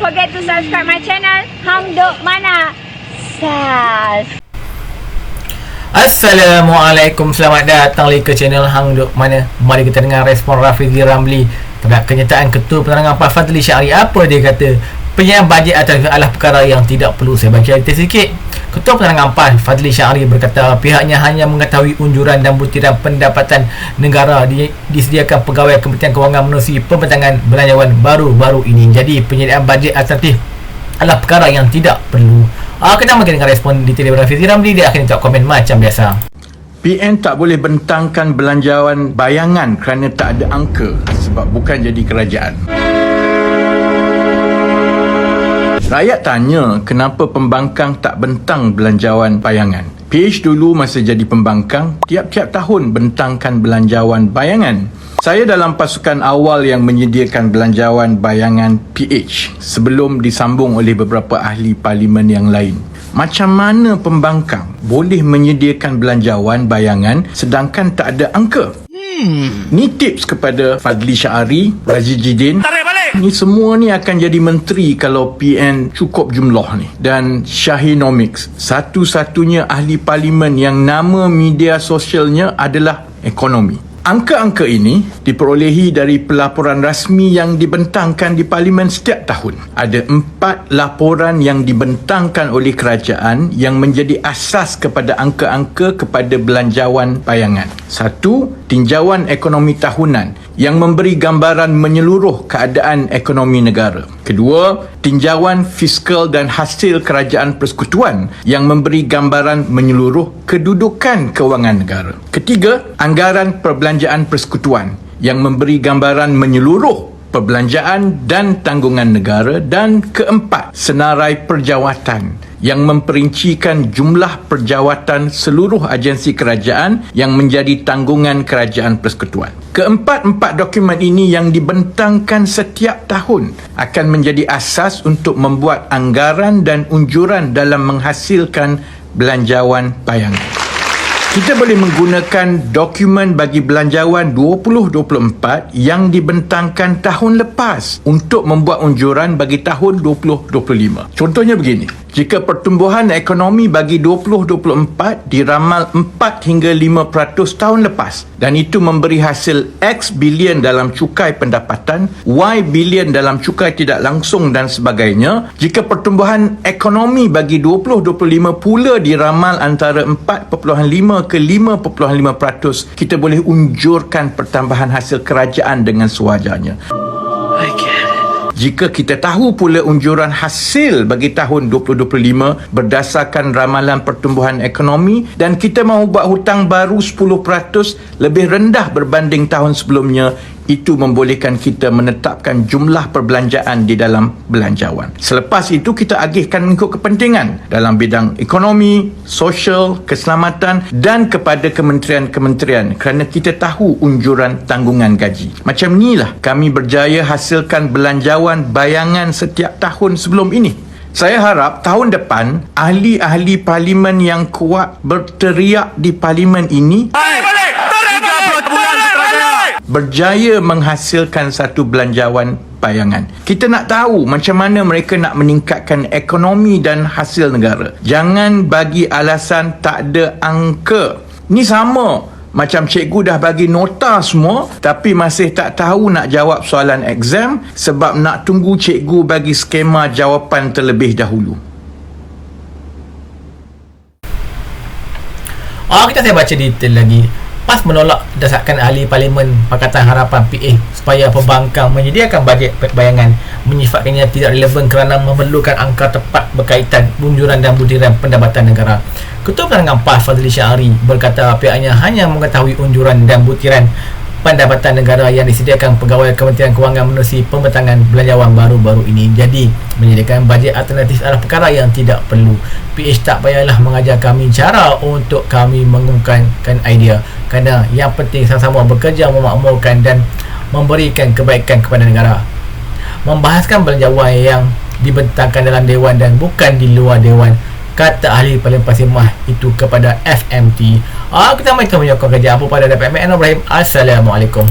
forget to subscribe my channel Hang Duk Mana Sas. Assalamualaikum, selamat datang lagi ke channel Hang Duk Mana. Mari kita dengar respon Rafizi Ramli terhadap kenyataan Ketua Penerangan PAS Fadli Syahri. Apa dia kata? Penyediaan bajet adalah perkara yang tidak perlu. Saya baca detail sikit. Ketua Penerangan PAS Fadli Syahri berkata pihaknya hanya mengetahui unjuran dan butiran pendapatan negara disediakan pegawai Kementerian Kewangan menerusi pembentangan belanjawan baru-baru ini. Jadi penyediaan bajet alternatif adalah perkara yang tidak perlu. Kita makin dengar respon detail daripada Rafizi Ramli. Dia akan jawab komen macam biasa. PN tak boleh bentangkan belanjawan bayangan kerana tak ada angka sebab bukan jadi kerajaan. Rakyat tanya kenapa pembangkang tak bentang belanjawan bayangan. PH dulu masa jadi pembangkang, tiap-tiap tahun bentangkan belanjawan bayangan. Saya dalam pasukan awal yang menyediakan belanjawan bayangan PH sebelum disambung oleh beberapa ahli parlimen yang lain. Macam mana pembangkang boleh menyediakan belanjawan bayangan sedangkan tak ada angka? Ni tips kepada Fadli Syahri, Razif Jidin. Ni semua ni akan jadi menteri kalau PN cukup jumlah ni. Dan Shyahinomics, satu-satunya ahli parlimen yang nama media sosialnya adalah ekonomi. Angka-angka ini diperolehi dari pelaporan rasmi yang dibentangkan di parlimen setiap tahun. Ada 4 laporan yang dibentangkan oleh kerajaan yang menjadi asas kepada angka-angka kepada belanjawan bayangan. 1. Tinjauan ekonomi tahunan yang memberi gambaran menyeluruh keadaan ekonomi negara. Kedua, tinjauan fiskal dan hasil kerajaan persekutuan yang memberi gambaran menyeluruh kedudukan kewangan negara. Ketiga, anggaran perbelanjaan persekutuan yang memberi gambaran menyeluruh perbelanjaan dan tanggungan negara. Dan keempat, senarai perjawatan yang memperincikan jumlah perjawatan seluruh agensi kerajaan yang menjadi tanggungan kerajaan persekutuan. Keempat-empat dokumen ini yang dibentangkan setiap tahun akan menjadi asas untuk membuat anggaran dan unjuran dalam menghasilkan belanjawan bayangan. Kita boleh menggunakan dokumen bagi belanjawan 2024 yang dibentangkan tahun lepas untuk membuat unjuran bagi tahun 2025. Contohnya begini. Jika pertumbuhan ekonomi bagi 2024 diramal 4 hingga 5% tahun lepas dan itu memberi hasil X bilion dalam cukai pendapatan, Y bilion dalam cukai tidak langsung dan sebagainya, jika pertumbuhan ekonomi bagi 2025 pula diramal antara 4.5 ke 5.5%, kita boleh unjurkan pertambahan hasil kerajaan dengan sewajarnya. Jika kita tahu pula unjuran hasil bagi tahun 2025 berdasarkan ramalan pertumbuhan ekonomi dan kita mahu buat hutang baru 10% lebih rendah berbanding tahun sebelumnya, itu membolehkan kita menetapkan jumlah perbelanjaan di dalam belanjawan. Selepas itu kita agihkan mengikut kepentingan dalam bidang ekonomi, sosial, keselamatan dan kepada kementerian-kementerian kerana kita tahu unjuran tanggungan gaji. Macam inilah kami berjaya hasilkan belanjawan bayangan setiap tahun sebelum ini. Saya harap tahun depan ahli-ahli parlimen yang kuat berteriak di parlimen ini berjaya menghasilkan satu belanjawan bayangan. Kita nak tahu macam mana mereka nak meningkatkan ekonomi dan hasil negara. Jangan bagi alasan tak ada angka. Ni sama macam cikgu dah bagi nota semua tapi masih tak tahu nak jawab soalan exam sebab nak tunggu cikgu bagi skema jawapan terlebih dahulu. Kita saya baca detail lagi. PAS menolak dasarkan ahli parlimen Pakatan Harapan PA supaya pembangkang menyediakan bajet bayangan menyifatkannya tidak relevan kerana memerlukan angka tepat berkaitan unjuran dan butiran pendapatan negara. Ketua Penerangan PAS Fadli Syahri berkata pihaknya hanya mengetahui unjuran dan butiran pendapatan negara yang disediakan pegawai Kementerian Kewangan menerusi pembentangan belanjawan baru-baru ini. Jadi menyediakan bajet alternatif adalah perkara yang tidak perlu. PH tak payahlah mengajar kami cara untuk kami mengumumkan idea, kerana yang penting sama-sama bekerja memakmurkan dan memberikan kebaikan kepada negara. Membahaskan belanjawan yang dibentangkan dalam dewan dan bukan di luar dewan, kata ahli paling pasimah itu kepada FMT. Kita mai temu kerja apa pada Dapat Ibrahim. Assalamualaikum.